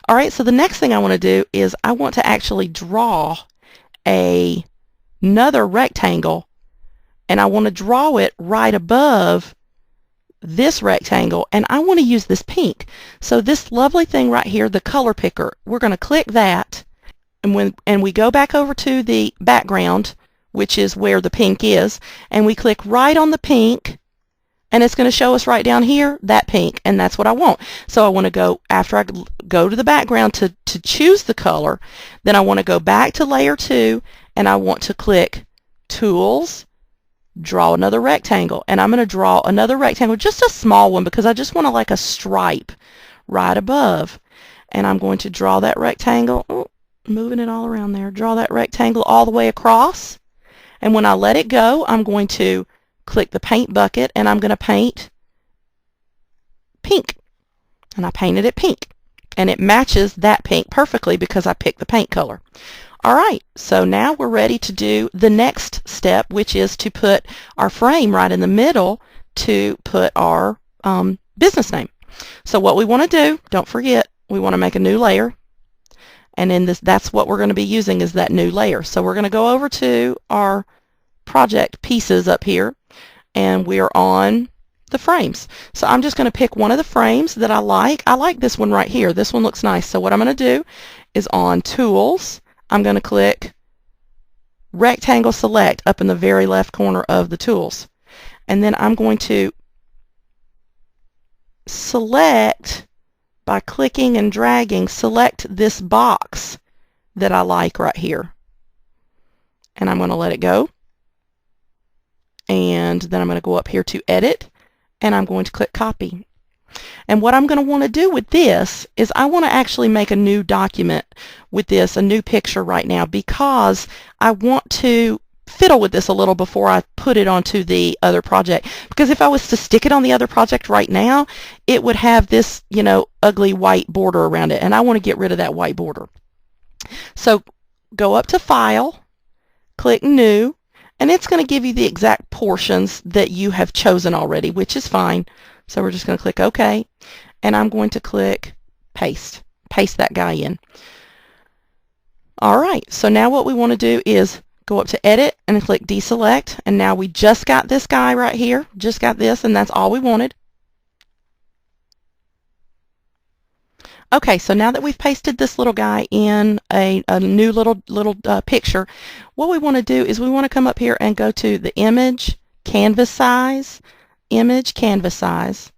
All right, so the next thing I want to do is I want to actually draw another rectangle, and I want to draw it right above this rectangle, and I want to use this pink. So this lovely thing right here, the color picker, we're going to click that, and we go back over to the background, which is where the pink is, and we click right on the pink, and it's going to show us right down here that pink, and that's what I want. So I want to go, after I go to the background to choose the color, then I want to go back to layer 2, and I want to click Tools, Draw Another Rectangle, and I'm going to draw another rectangle, just a small one, because I just want to like a stripe right above, and I'm going to draw that rectangle, moving it all around there, draw that rectangle all the way across, and when I let it go, I'm going to click the paint bucket, and I'm going to paint pink, and I painted it pink, and it matches that pink perfectly because I picked the paint color. Alright, so now we're ready to do the next step, which is to put our frame right in the middle to put our business name. So what we want to do, don't forget, we want to make a new layer, and in this, that's what we're going to be using, is that new layer. So we're going to go over to our project pieces up here, and we're on the frames. So I'm just going to pick one of the frames that I like. I like this one right here. This one looks nice. So what I'm going to do is on Tools, I'm going to click Rectangle Select up in the very left corner of the tools. And then I'm going to select, by clicking and dragging, select this box that I like right here. And I'm going to let it go. And then I'm going to go up here to Edit, and I'm going to click Copy. And what I'm going to want to do with this is I want to actually make a new document with this, a new picture right now, because I want to fiddle with this a little before I put it onto the other project. Because if I was to stick it on the other project right now, it would have this, you know, ugly white border around it, and I want to get rid of that white border. So go up to File, click New, and it's going to give you the exact portions that you have chosen already, which is fine. So we're just going to click OK, and I'm going to click Paste that guy in. Alright, so now what we want to do is go up to Edit and click Deselect, and now we just got this guy right here, just got this, and that's all we wanted. Okay, so now that we've pasted this little guy in a new little picture, what we want to do is we want to come up here and go to the Image, Canvas Size, Image, Canvas Size,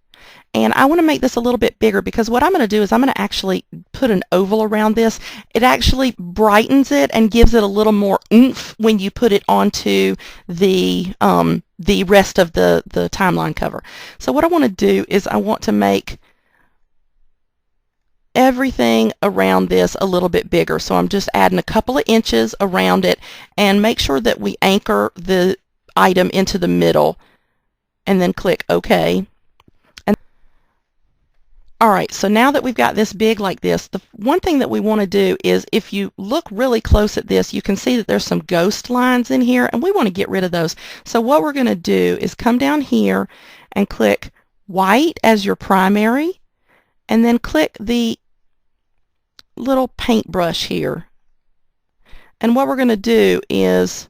and I want to make this a little bit bigger, because what I'm going to do is I'm going to actually put an oval around this. It actually brightens it and gives it a little more oomph when you put it onto the rest of the timeline cover. So what I want to do is I want to make everything around this a little bit bigger. So I'm just adding a couple of inches around it, and make sure that we anchor the item into the middle, and then click OK. And alright, so now that we've got this big like this, the one thing that we want to do is, if you look really close at this, you can see that there's some ghost lines in here, and we want to get rid of those. So what we're going to do is come down here and click White as your primary, and then click the little paintbrush here. And what we're going to do is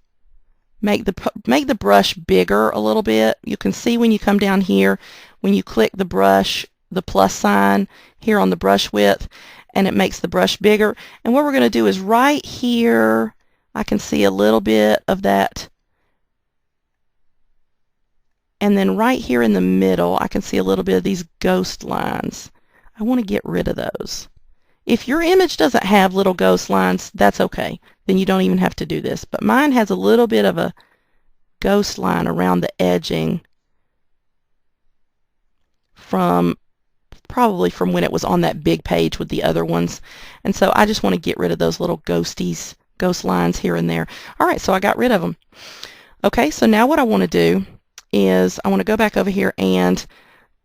make the brush bigger a little bit. You can see when you come down here, when you click the brush, the plus sign here on the brush width, and it makes the brush bigger. And what we're going to do is right here, I can see a little bit of that. And then right here in the middle, I can see a little bit of these ghost lines. I want to get rid of those. If your image doesn't have little ghost lines, that's okay. Then you don't even have to do this. But mine has a little bit of a ghost line around the edging from probably from when it was on that big page with the other ones. And so I just want to get rid of those little ghost lines here and there. Alright, so I got rid of them. Okay, so now what I want to do is I want to go back over here and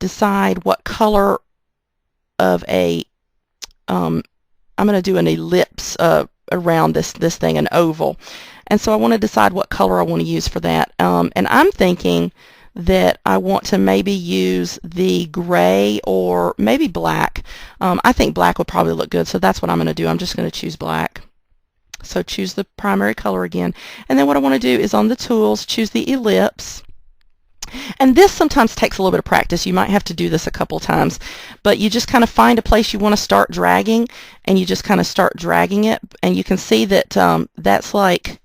decide what color of a I'm going to do an ellipse around this thing, an oval. And so I want to decide what color I want to use for that. And I'm thinking that I want to maybe use the gray or maybe black. I think black would probably look good, so that's what I'm going to do. I'm just going to choose black. So choose the primary color again. And then what I want to do is on the tools, choose the ellipse. And this sometimes takes a little bit of practice. You might have to do this a couple times, but you just kind of find a place you want to start dragging, and you just kind of start dragging it, and you can see that that's like,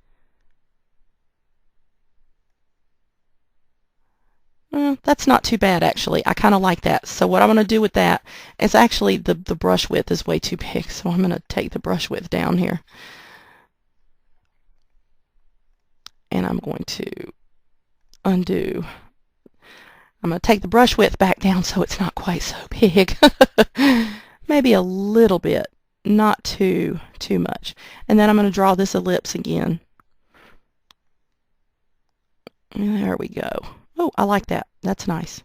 that's not too bad actually. I kind of like that. So what I'm going to do with that is actually the brush width is way too big, so I'm going to take the brush width down here. And I'm going to undo. I'm going to take the brush width back down so it's not quite so big. Maybe a little bit, not too much. And then I'm going to draw this ellipse again. And there we go. Oh, I like that. That's nice.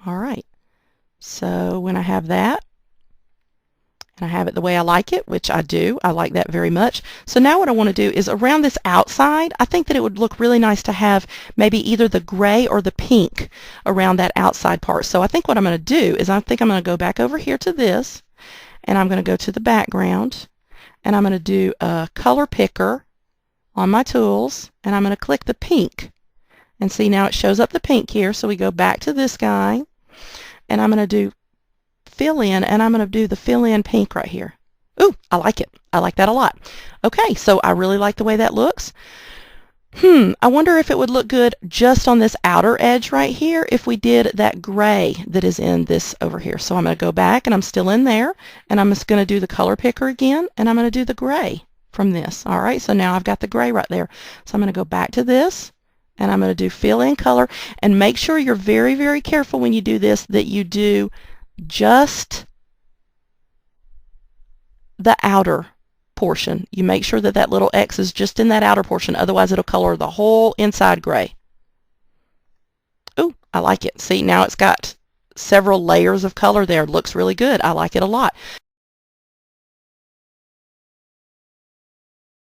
All right. So when I have that, and I have it the way I like it, which I do. I like that very much. So now what I want to do is around this outside, I think that it would look really nice to have maybe either the gray or the pink around that outside part. So I think what I'm going to do is I think I'm going to go back over here to this, and I'm going to go to the background, and I'm going to do a color picker on my tools, and I'm going to click the pink. And see, now it shows up the pink here. So we go back to this guy, and I'm going to do fill in, and I'm going to do the fill in pink right here. Ooh, I like it. I like that a lot. Okay, so I really like the way that looks. I wonder if it would look good just on this outer edge right here if we did that gray that is in this over here. So I'm going to go back, and I'm still in there, and I'm just going to do the color picker again, and I'm going to do the gray from this. All right, so now I've got the gray right there. So I'm going to go back to this, and I'm going to do fill in color, and make sure you're very, very careful when you do this that you do just the outer portion. You make sure that that little X is just in that outer portion, otherwise it'll color the whole inside gray. Ooh, I like it. See, now it's got several layers of color there. It looks really good. I like it a lot.